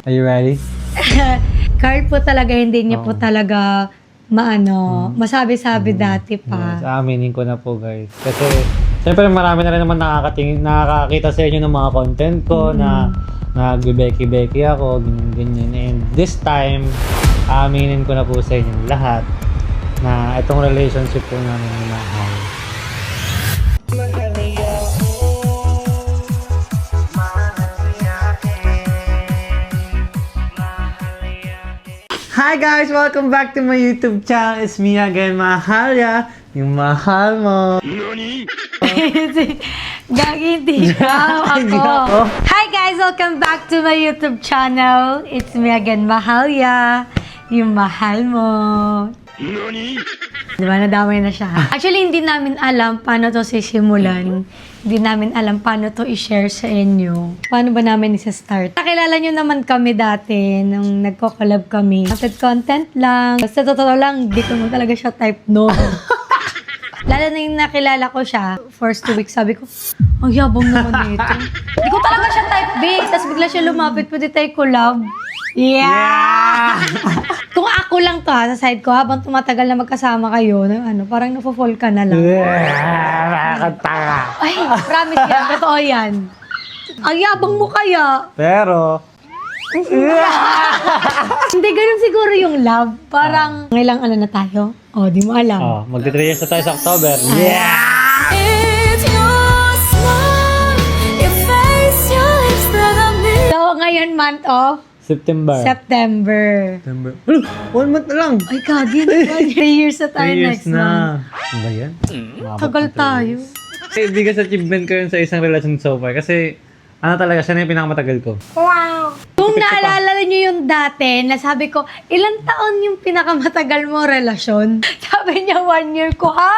Are you ready? Carl po talaga, hindi niya po talaga masabi-sabi dati pa. Yes, aminin ko na po guys. Kasi, siyempre marami na rin naman nakakakita sa inyo ng mga content ko na nagbibeki-beki ako, ganyan. And this time, aminin ko na po sa inyo lahat na itong relationship po namin ni Mahal. Hi guys! Welcome back to my YouTube channel. It's me again, Mahalia. Yung mahal mo. Gagi, hindi ako. Hi guys! Welcome back to my YouTube channel. It's me again, Mahalia. Yung mahal mo. Diba, nadamay na siya. Actually, hindi namin alam paano to sisimulan. Hindi namin alam paano to i-share sa inyo. Paano ba namin isa-start? Nakilala nyo naman kami dati nung nagko-collab kami. Content lang. Sa totoo lang, di ko naman talaga siya type no. Lalo na yung nakilala ko siya, first 2 weeks, sabi ko, ang yabang naman nito. Di ko talaga siya type B. Tapos bigla siya lumapit, pwede tayo collab. Yeah! Kung ako lang to sa side ko, habang tumatagal na magkasama kayo, parang nafo-fall ka na lang. Nakakatawa. Ay, promise yan, totoo yan. Ang yabang mo kaya. Pero, Hindi, ganun siguro yung love. Parang, ngailang ano na tayo? Oh, di mo alam. magti-3 years na tayo sa October. Yeah! So, ngayon month of September. September. Ano? 1 month na lang. Ay, kagi, 3 years na tayo 3 years next na. month. Ano ba yan? Tagal tayo. Biggest achievement ko yun sa isang relasyon so far. Kasi, talaga, siya na yung pinakamatagal ko. Wow! Kung naalala niyo yung dati, nasabi ko, ilang taon yung pinakamatagal mo relasyon? Sabi niya, 1 year ko, ha?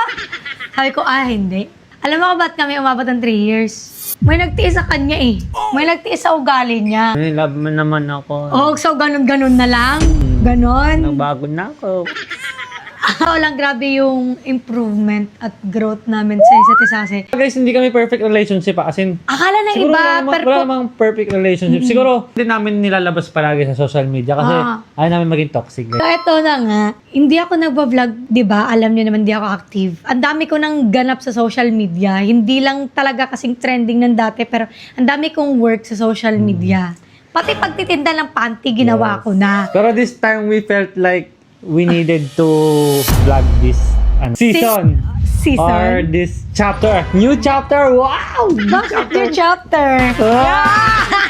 Sabi ko, hindi. Alam mo ba ba't kami umabot ng 3 years? May nagtiis sa kanya eh. May nagtiis sa ugali niya. May love mo naman ako. Oh, so ganun-ganun na lang? Ganon? Nagbago na ako. Walang grabe yung improvement at growth namin sa isa't isa kasi. Guys, hindi kami perfect relationship As in, Akala ng siguro iba, wala namang perfect relationship. Siguro, hindi namin nilalabas palagi sa social media kasi ayaw namin maging toxic. So, ito na nga, hindi ako nagbablog, di ba? Alam niyo naman, hindi ako active. Ang dami ko nang ganap sa social media. Hindi lang talaga kasing trending ng dati, pero ang dami kong work sa social media. Pati pagtitinda ng panty, ginawa ko na. Pero this time, we felt like we needed to vlog this season. Or this chapter. New chapter. Wow! Bakit your chapter?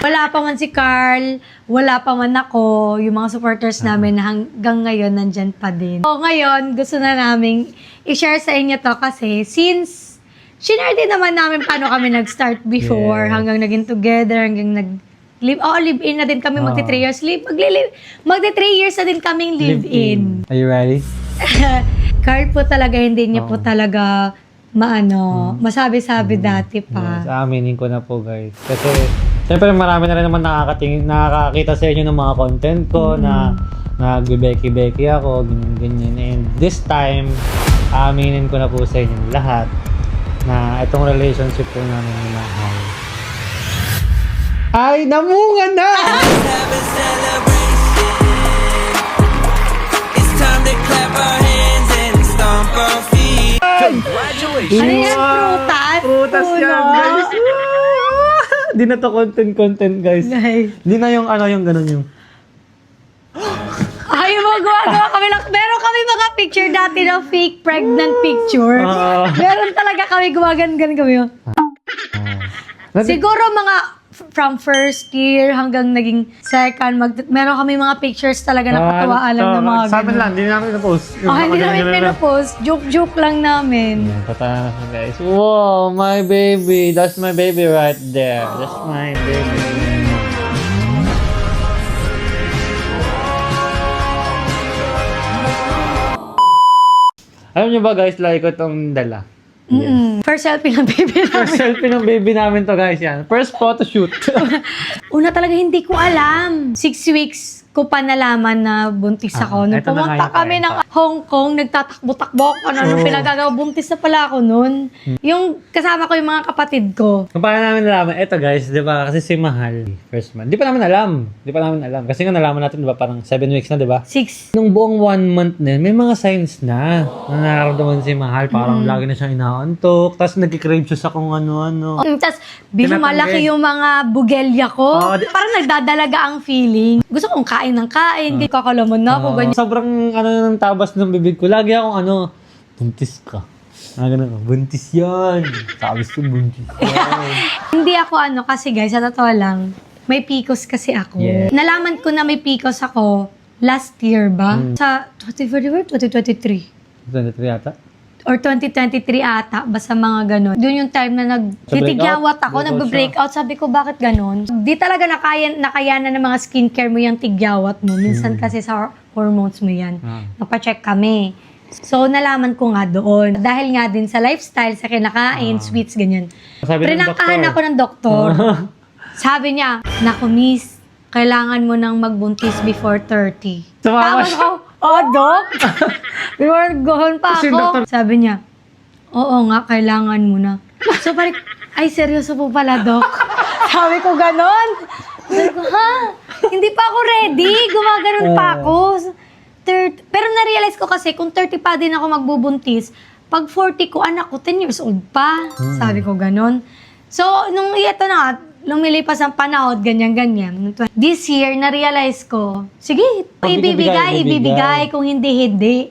Wala pa man si Carl, wala pa man ako, yung mga supporters namin na hanggang ngayon nandyan pa din. So ngayon, gusto na namin i-share sa inyo to kasi since shinare din naman namin paano kami nag-start before, hanggang naging together, hanggang live-in na din kami, magti 3 years. Magti 3 years na din kaming live-in. Are you ready? Carl po talaga, hindi niya po talaga masabi-sabi dati pa. Yes, aminin ko na po guys. Kasi, siyempre marami na rin naman nakakakita sa inyo ng mga content ko na nagbibeki-beki ako, ganyan. And this time, aminin ko na po sa inyo lahat na itong relationship po namin ni Mahal ay namunga na! Congratulations! Ano yan, prutas? Prutas yan, guys! Di na to content, guys. Di na yung yung ganun yung... Ay, magawa kami lang. Meron kami mga picture dati na fake pregnant picture. Meron talaga kami gumagan-gan kami. Siguro mga from first year hanggang naging second, meron kami mga pictures talaga na katuwaan lang ng mga sa amin lang, hindi namin na-post. Hindi namin pinapost. Joke-joke lang namin. Tatawa na guys. Wow, my baby. That's my baby right there. That's my baby. Alam niyo ba guys, like ko itong dala. First selfie ng baby namin. First selfie ng baby namin to guys yan. First photoshoot. Una talaga hindi ko alam. 6 weeks ko pa nalaman na buntis ako. Nung eto na nga pumunta yung kami ng Hong Kong, nagtatakbo-takbo ako. Nung pinagagawa, buntis na pala ako nun. Yung kasama ko yung mga kapatid ko. Kung paano namin nalaman, eto guys, di ba, kasi si Mahal, first month, di pa namin alam. Kasi nga nalaman natin, di ba, parang 7 weeks na, di ba? 6. Nung buong 1 month na yun, may mga signs na nararamdaman si Mahal. Parang lagi na siyang inaantok. Tapos nagkikrave siya sa kung ano-ano. Tapos, bilang malaki yung mga bugelya ko. Oh, Parang nagdadalaga ang feeling. Gusto kong kain ng kain. Kakalamon na ako, ganyan. Sobrang ng tabas ng bibig ko. Lagi akong buntis ka. Ganun, buntis yan. Sabi ko, buntis yan. Hindi ako kasi guys, sa totoo lang, may PCOS kasi ako. Yeah. Nalaman ko na may PCOS ako last year ba? Sa 2023. 23 yata? Or 2023 ata, basta mga ganon. Doon yung time na nagtitigyawat ako, nagbe-breakout. Sabi ko, bakit ganon? Di talaga nakayanan ng mga skincare mo yung tigyawat mo. Minsan kasi sa hormones mo yan. Napacheck kami. So, nalaman ko nga doon. Dahil nga din sa lifestyle, sa kinakain, sweets, ganyan. Prinangkahan ako ng doktor. Sabi niya, naku miss, kailangan mo nang magbuntis before 30. Tumama Tapos siya. ako, Dok? Before gohon pa Kasi ako. Sabi niya, oo nga, kailangan mo na. So parang, ay seryoso po pala, Dok. Sabi ko ganon. Sabi ko, ha? Hindi pa ako ready. Gumaganon pa ako. Pero na-realize ko kasi, kung 30 pa din ako magbubuntis, pag 40 ko, anak ko, 10 years old pa. Sabi ko ganon. So, nung ito na, lumilipas ang panahon, ganyan-ganyan. This year, na-realize ko, sige, ibibigay, kung hindi.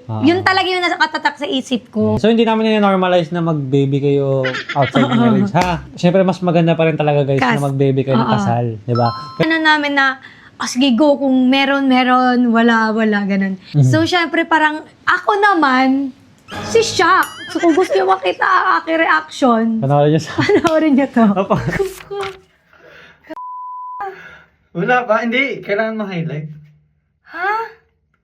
Yun talaga yung nakatatak sa isip ko. So, hindi namin normalize na mag-baby kayo outside marriage, ha? Siyempre, mas maganda pa rin talaga, guys, na mag-baby kayo ng kasal. Diba? Ano namin na, sige, go, kung meron, wala, ganun. So, syempre, parang, ako naman, si Shock. So, kung gusto nyo makita ang aking reaction, panoorin nyo to. Wala pa, hindi. Kailangan ma-highlight. Ha?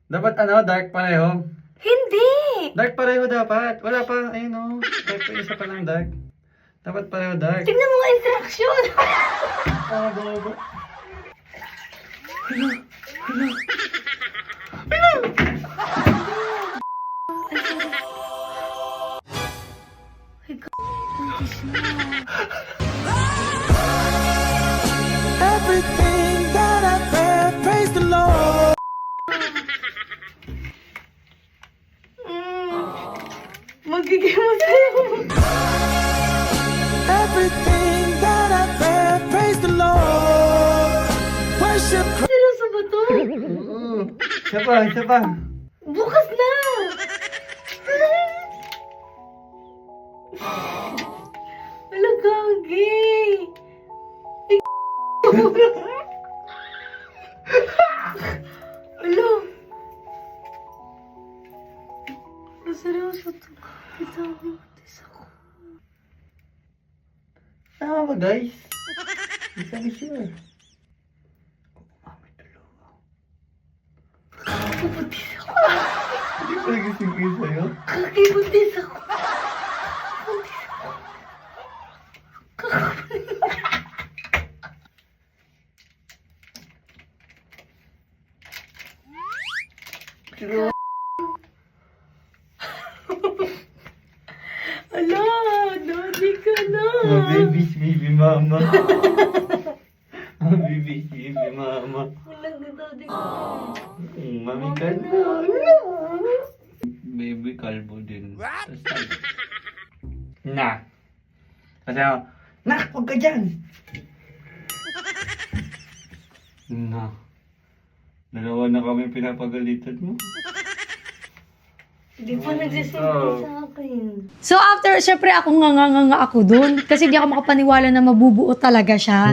Dapat dark pareho. Hindi! Dark pareho dapat. Wala pa, ayun o. Dark pa, isa pa lang dark. Dapat pareho dark. Tignan mo nga interaction. Bobo. Everything that I have, praise the Lord. Magiging masaya. Everything that I have, praise the Lord. Worship Christ. Seryoso ba to? Isa pa. Bukas na! Wala gagi! Wala! Seryoso to. Ito ako. Tama ba guys? Isa ba sure? Hindi pa nagising kayo sa'yo? Kakibuntis ako. Pero, Ala, daddy ka na. oh, baby mama. Oh, baby mama. Walang daddy ka. Mami ka na. Baby kalbo din. Na. Kasi ako, nak, huwag ka dyan. Na. Dalawa na kami pinapagalitan mo. Hindi pa nagsisimple sa akin. So after, syempre ako nga ako dun. Kasi di ako makapaniwala na mabubuo talaga siya.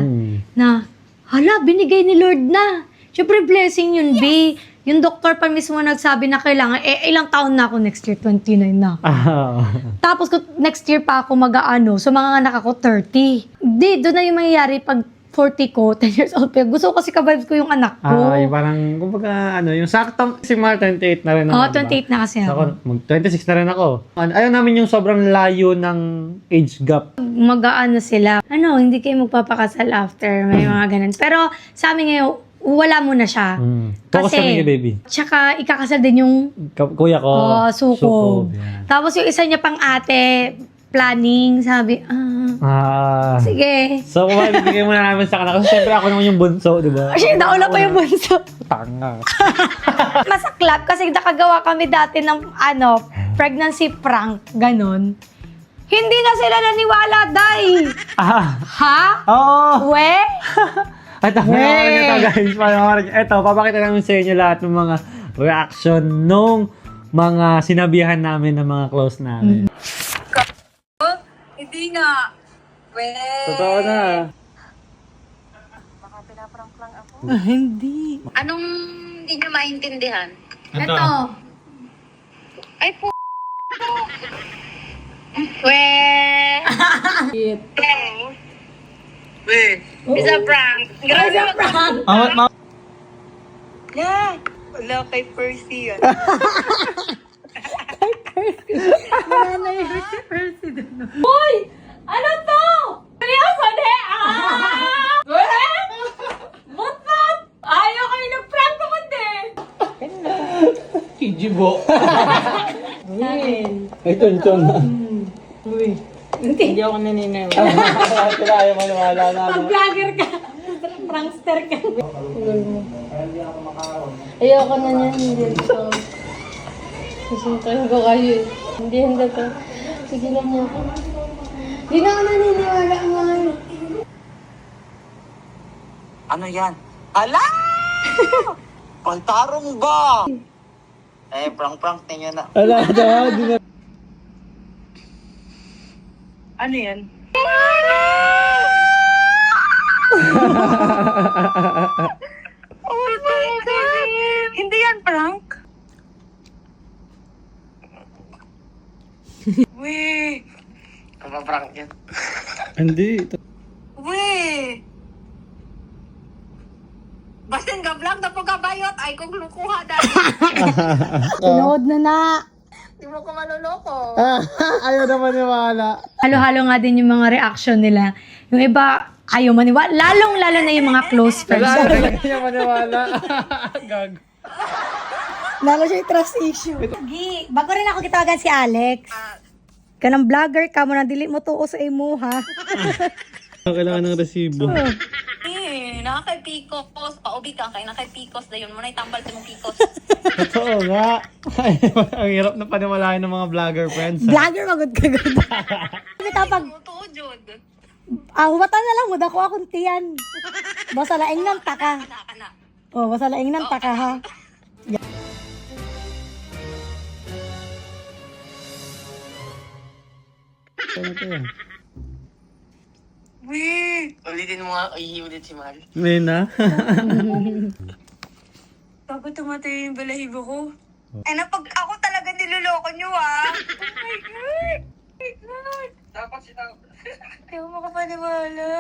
Na, hala, binigay ni Lord na. Syempre blessing yun, B. Yung doktor pa mismo nagsabi na kailangan, ilang taon na ako next year, 29 na. Tapos next year pa ako mag-aano, so mga anak ako 30. Di, doon na yung mangyayari pag 40 ko, 10 years old. Pero gusto ko kasi ka-vibes ko yung anak ko. Yung parang, kumbaga, yung sakto, si Mar, 28 na rin ako. Oo, 28 na kasi ako. Mag-26 na rin ako. Ayaw namin yung sobrang layo ng age gap. Mag-aano sila, hindi kayo magpapakasal after, may mga ganun. Pero sa amin ngayon, wala mo na siya. Focus kami kay baby. Tsaka ikakasal din yung Kuya ko. sukob. Yan. Tapos yung isa niya pang ate, planning, sabi, sige. So, kung bibigay mo na namin sa kanila. Kasi syempre ako naman yung bunso, di ba? Kasi nauna pa yung bunso. Tanga. Masaklap kasi nakagawa kami dati ng pregnancy prank, ganun. Hindi na sila naniwala, Day. Ha? Oo. We? At panoorin nyo to, guys. Panoorin nyo. Ito, papakita namin sa inyo lahat ng mga reaction nung mga sinabihan namin ng mga close namin. Hindi nga. Totoo na. Baka pinaprank lang ako. Hindi. Anong hindi nyo maintindihan? Ito. Ay po. Weh. Weh. It's a prank. Grabe mo. Yeah. Wala kay Percy yan. Hoy! Ano to? Seryoso, de? Mutat! Ayaw kayo ng prank ko, de? Kijibo. Ay, chon-chon na. Hindi ako naniniwala. Sila ayaw maniwala na. Pag-vlogger ka. Prankster ka. Ayoko na niyan, hindi ko. Susuntuin ko kayo eh. Hindi, hindi to. Sige lang mo ako. Hindi na ako naniniwala ang mga yun. Ano yan? Ala! Pantarong ba? Eh, prank-prank ninyo na. Ala, di na. Ano yan? Oh my God! Hindi yan prank? Weh! Kapaprank yan. Hindi. Weh! Basin ka vlog na pagkabayot ay kung lukuha dahil. Tinood na. Di mo ko maluloko. Ayaw na maniwala. Halo-halo nga din yung mga reaction nila. Yung iba, ayaw maniwala. Lalong-lalo na yung mga close friends. Ayaw maniwala. Gag. Lalo siya yung trust issue. Gi, bago rin ako kitawagan si Alex. Kanang vlogger ka mo, nandili mo to sa imo, ha? Kailangan ng resibo. Nakakay pikos. Paubi ka kay nakay pikos. Dayon mo na itambal sa mong pikos. Totoo nga. Ay, ang hirap na paniwalain ng mga vlogger friends. Vlogger, magod ka gud. Tapag, Totoo, Jod. humatan na lang mo, dako akong tiyan. Basta laing ng taka. Kana. Oh, basta laing ng taka, ha? Weh! Ulitin mo nga, ulit si Mahal. May na. Bago tumatay yung balahibo ko. Ay, pag ako talaga niloloko nyo, ah. Oh my God! Oh my God! Dapat sinabi. Ayaw mo ka paniwala.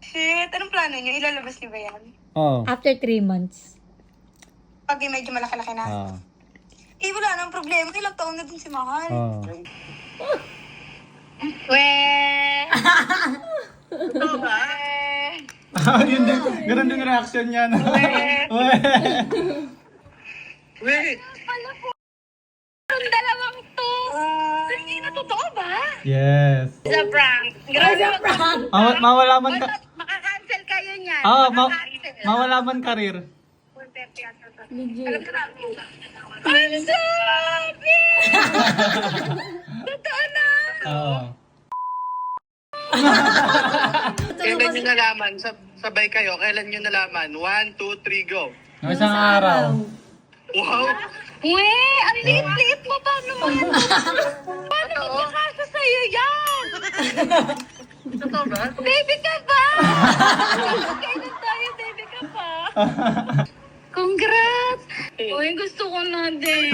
Shit, anong plano nyo? Ilalabas niyo ba yan? Oo. After 3 months. Pag medyo malaki-laki na. Oo. Eh, wala nang problema. Ilang taon na din si Mahal. Oo. Weh! Ito ba? Yun din. Ganun din reaction niya. Wait! Ang dalawang to! Hindi na totoo ba? Yes. It's a prank. Grabe mo. Mawala man ka. Makakancel kayo niyan. Makakancel. Mawala man karir. Alam ko na. Ang sabi! Totoo na! Oo. Kailan nyo nalaman? Sabay kayo, kailan nyo nalaman? 1, 2, 3, go! Ng isang araw. Wow! Weh! Ang liit-liit mo pa naman! Paano magkakasa sa'yo yan? Totoo ba? Baby ka ba? Kailan tayo baby ka pa? Congrats! Uy, gusto ko na din.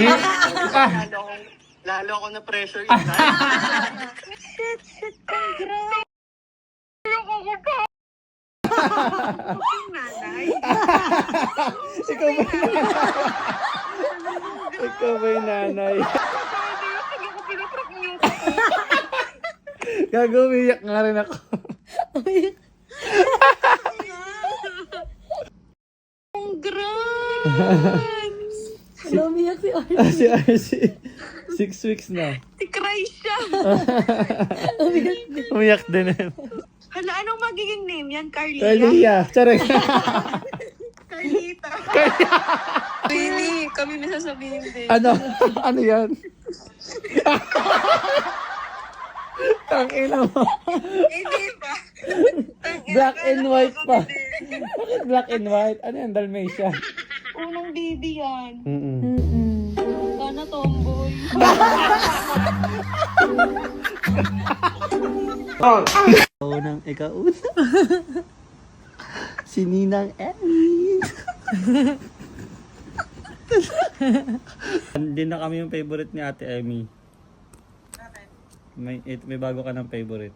Lalo ako na pressure yun. Shit, congrats! Ayoko ko pa! Nanay? Ikaw ba yung nanay? Sige ko pinaprak niyo ko. Gagawin nga rin ako. Congrats! Hello, umiyak si Or. Si RC. 6 weeks na. Si Krisha. Umiyak din eh. Hala, anong magiging name yan? Carlia? Carlia. Charek. Carlita. Really, kami may sasabihin din. Ano? Ano yan? Tangina mo. Hindi ba? Black and white pa. Bakit black and white? Ano yan? Dalmatia. Unang baby yan. Sana tomboy. Unang ikauna. Si Ninang Emmy. Hindi na kami yung favorite ni Ate Emmy. May bago ka ng favorite.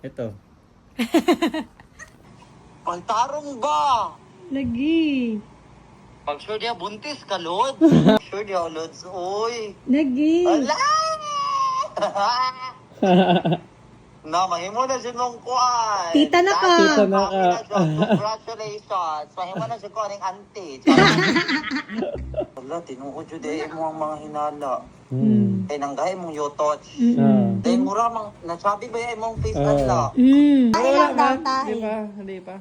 Ito. Pagtarong ba? Lagi. Pag sure niya buntis ka, Lod. Sure niya, Lods. Uy. Lagi. Ala! Na, mahimo na siya nung kuwan. Tita na ka. Tita na ka. Congratulations. Mahimo na siya kuwan ng auntie. Wala, tinuod yun dahil mo ang mga hinala. Ay, nanggahay mong yotot. Dahil mura mang, nasabi ba yung mong face ala? Ay, lang daw tayo. Hindi pa.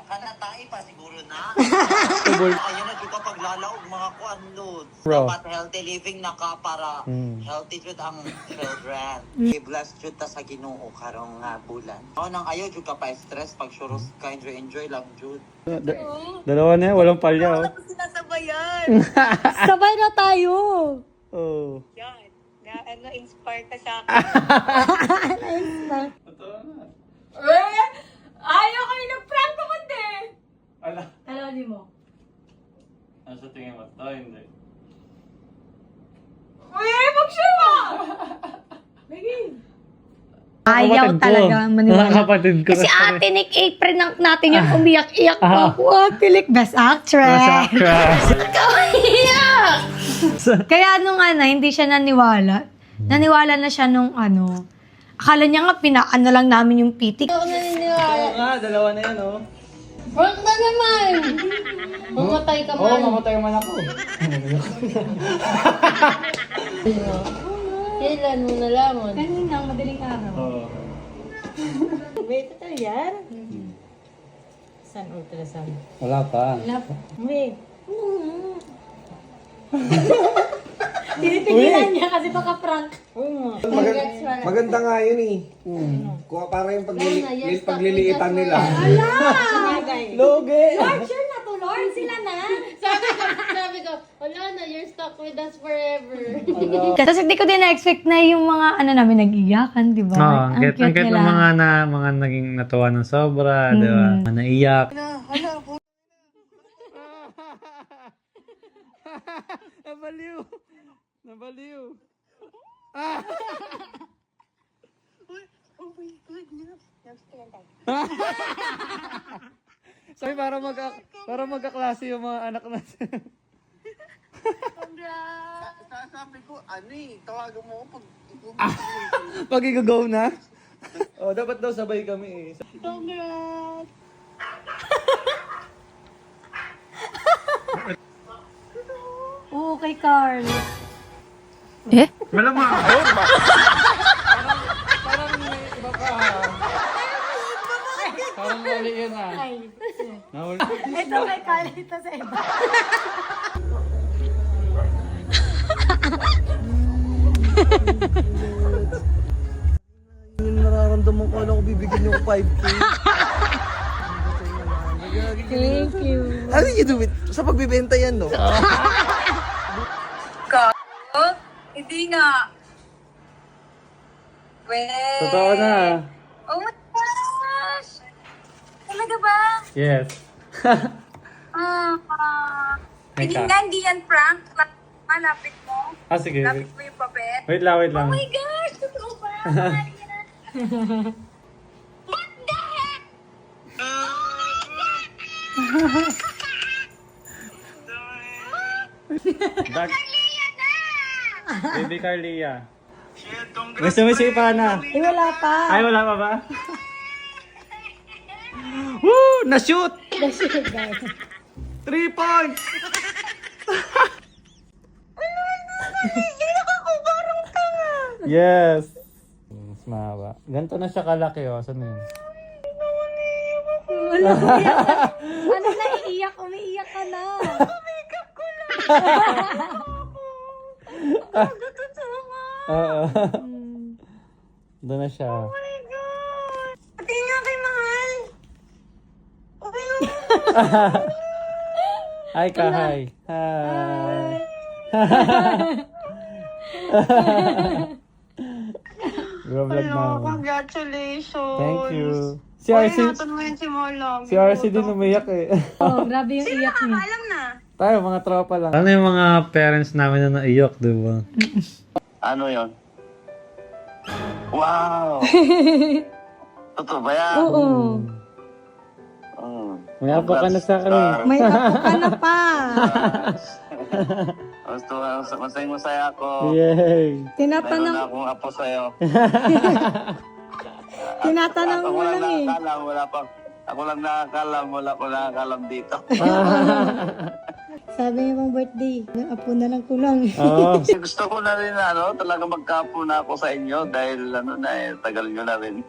Nakanatay pa siguro na. Ayun na dito paglalaog mga kuan, Lods. Bro. Dapat healthy living na ka para healthy jud ang children. I-bless jud ta sa Ginoo karong nga bulan. O nang ayaw jud ka pa stress pag shuros ka enjoy lang jud. Dalawa na yan, walang palya oh. Sinasabayan. Sabay na tayo. Oh. Yan. Na-inspire ka sa akin. Ayaw kayo nag-prank ko kundi. Ala. Talawin mo. Ano sa tingin mo? Ito, hindi. Uy, mag-share mo! Lagi. Ayaw talaga maniwala. Kapatid ko. Kasi Ate Nick, prank natin yun. Umiyak-iyak pa ako. Ate Nick, best actress. Ikaw iyak! Kaya nung hindi siya naniwala. Naniwala na siya nung akala niya nga pinaano lang namin yung pitik. Ako naniniwala. Oo nga, dalawa na yan oh. Prank na naman! Mamatay ka man. mamatay man ako. Kailan mo nalaman? Kanina, madaling araw. Oo. Wait, ito yan? Saan ultrasound? Wala pa. Wait. Tinipigilan niya kasi baka prank. Maganda nga yun eh. Kuha para yung pagliliitan nila. Loge! Lord, sure na to, Lord. Sila na. Sabi ko, wala na, you're stuck with us forever. Tapos hindi ko din na-expect na yung mga namin nag-iyakan, di ba? Oo, Ang cute ng nila. mga naging natuwa ng sobra, di ba? Naiyak. Nabaliw! Nabaliw! Oh my goodness. Sabi para magkaklase yung mga anak natin. Sabi ko, tawagan mo ako Pag i-go na? Oh, dapat daw sabay kami eh. Congrats. Oo, kay Carl. Malamang! Parang may iba pa ha. Parang mali yun ha. Nahuli. Ito kay Carl, ito sa iba. Yung nararamdaman ko, alam ko bibigyan niyo ko 5K. Thank you. How do you do it? Sa pagbibenta yan, no? Oh, hindi nga. Well. Totoo na. Oh my gosh! Talaga ba? Yes. Hindi nga, hindi yan prank. Lapit mo. Sige. Lapit mo yung papel. Wait lang. Oh my gosh! Totoo ba? What the heck? Baby Carlia. May sumisipa na. Wala pa. Ay, wala pa ba? Woo! Na-shoot! 3 points! Yes! Mas mahaba. Ganito na siya kalaki, oh. Saan na yun? Wala, umiiyak ka. Ano na, iiyak? Umiiyak ka na. Oo. Doon na siya. Pati nga kay Mahal. Hi, Kahay. Hi. Vlog na. Congratulations. Thank you. Si Uy, RC, ingatan mo yun si Molang. si RC din umiyak eh. Oh, grabe yung iyak niya. Alam na. Tayo, mga tropa lang. Ano yung mga parents namin na naiyak, di ba? Ano yon? Wow! Totoo ba yan? Oo. May apo ka na sa akin. May apo ka na pa. Masaya ako. Yay! Meron Tinatanong, na akong apo sa'yo. tinatanong mo lang eh. Ako lang nakakalam, wala ko nakakalam dito. Sabi niya pang birthday, may apo na lang kulang. Oo. Gusto ko na rin talaga magkapo na ako sa inyo dahil tagal nyo na rin.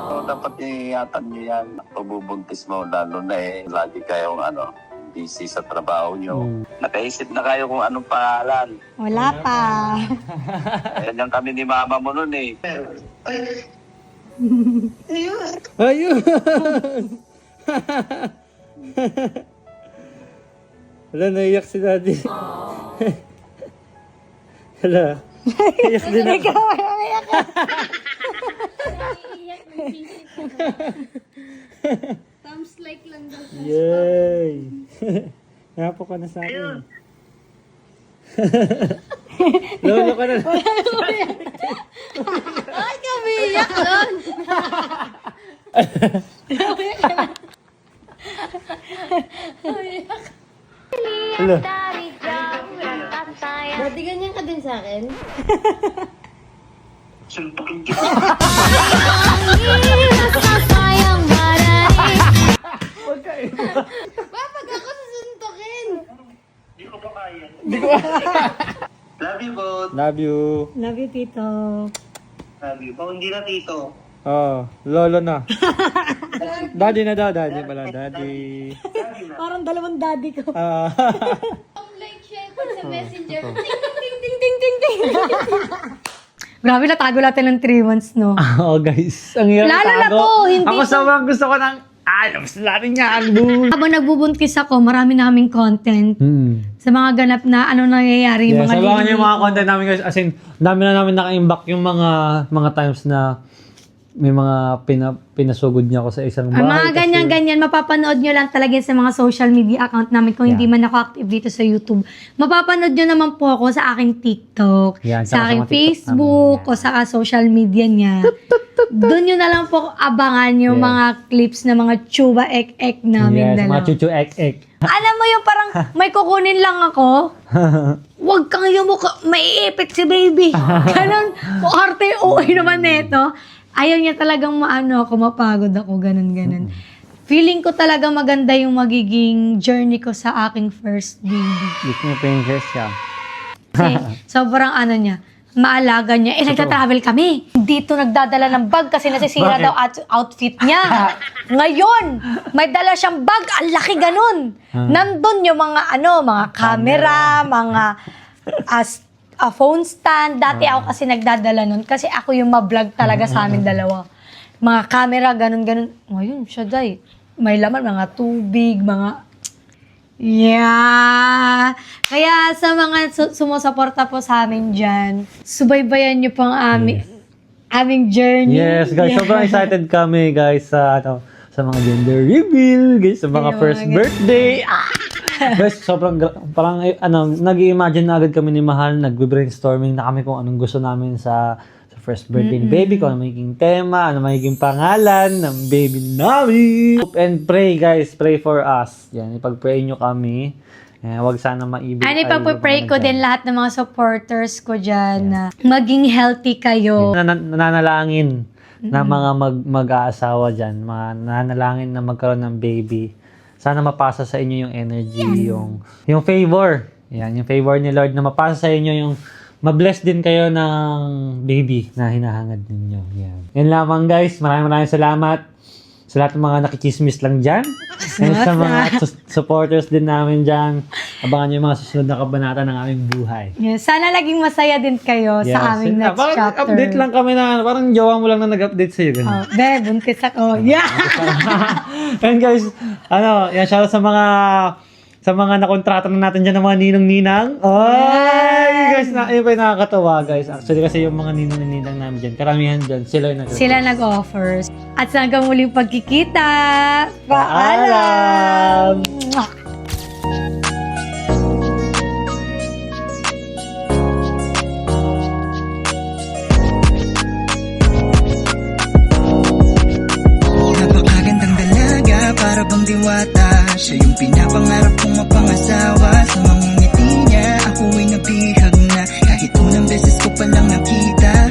So, dapat iingatan nyo yan. Pabubuntis mo lalo na lagi kayong busy sa trabaho nyo. Nakaisip na kayo kung anong pangalan. Wala pa. Ayan yung kami ni mama mo nun eh. Ayun! Hala, naiyak si daddy. Hala. Naiyak din ako. Ikaw ay umiyak ka. Thumbs like lang daw. Yay! Napo ka na sa akin. Lolo ka na. Ay, kami iyak doon. Hala. Dati ganyan ka din sa akin. Pag ako susuntukin. Love you, both. Love you. Love you, Tito. Love you. Kung hindi na tito. Oh, lolo na. Daddy na daw, daddy pala, daddy. Parang dalawang daddy ko. Like, share ko sa messenger. Ting, ting, ting, ting, ting. Grabe, natago natin ng 3 months, no? Oo, guys. Ang hirap Lalo na itago. to, hindi Ako to- sobrang gusto ko ng... Alam natin yan, boo! Habang nagbubuntis ako, marami na kaming content sa mga ganap na ano nangyayari, yung Yes, mga sabangan niyo yung mga lilito. content namin guys. As in, dami na namin naka-imbak yung mga times na may mga pinasugod niya ako sa isang bahay. Ang mga kasi- ganyan-ganyan, mapapanood nyo lang talaga sa mga social media account namin kung hindi man ako active dito sa YouTube. Mapapanood nyo naman po ako sa aking TikTok, Yan, sa tsaka sa aking mga TikTok Facebook, namin, o sa social media niya. Doon nyo na lang po abangan yung Yes. mga clips na mga chuba ek-ek namin Yes, dalawa. mga chuchu ek-ek. Alam mo yung parang may kukunin lang ako. Huwag kang yumuka, maiipit si baby. Ganon, arte uwi naman neto. Ayaw niya talagang maano ako, mapagod ako, ganon. Feeling ko talaga maganda yung magiging journey ko sa aking first baby. Disney princess siya. Kasi sobrang ano niya, maalaga niya. Nagta-travel kami. Dito nagdadala ng bag kasi nasisira Bakit? daw outfit niya. Ngayon, may dala siyang bag. Ang laki ganun. Nandun yung mga mga camera, mga phone stand. Dati ako kasi nagdadala nun. Kasi ako yung ma-vlog talaga sa amin dalawa. Mga camera, ganun. Ngayon, siya day. May laman, mga tubig, mga... Yeah! Kaya sa mga sumusuporta po sa amin dyan, subaybayan niyo pang aming journey. Yes, guys. Yeah. Sobrang excited kami, guys, sa mga gender reveal, guys, sa mga Kaya first mga birthday. Guys, sobrang, parang, nag-i-imagine na agad kami ni Mahal, nag-brainstorming na kami kung anong gusto namin sa first birthday ni baby, kung ano magiging tema, ano magiging pangalan ng baby namin. And pray, guys, pray for us. Yan, ipag-pray nyo kami. Wag sana maibig. Ano, ipag-pray ko din lahat ng mga supporters ko dyan na maging healthy kayo. Nananalangin na mga mag-aasawa dyan, mga nananalangin na magkaroon ng baby sana mapasa sa inyo yung energy, yung favor. Yan, yung favor ni Lord na mapasa sa inyo yung ma-bless din kayo ng baby na hinahangad ninyo. Yan. Yan lamang guys. Maraming salamat sa lahat ng mga nakikismis lang dyan. And sa mga supporters din namin dyan. Abangan nyo yung mga susunod na kabanata ng aming buhay. Yes. Sana laging masaya din kayo sa aming next parang chapter. update lang kami na, parang jowa mo lang na nag-update sa'yo. Ganun. Oh, buntis ako. Yeah! And guys, yan, shoutout sa mga nakontrata na natin dyan ng mga ninong-ninang. Ay, guys, yun pa yung nakakatawa, guys. Actually, kasi yung mga ninong-ninang namin dyan, karamihan dyan, sila yung Sila nag-offers. At sa hanggang muling pagkikita, Paalam! paalam! Napakagandang dalaga, para bang diwata. Siya yung pinapangarap kong mapangasawa. Sa mga ngiti niya, ako'y nabihag na. Kahit unang beses ko palang nakita.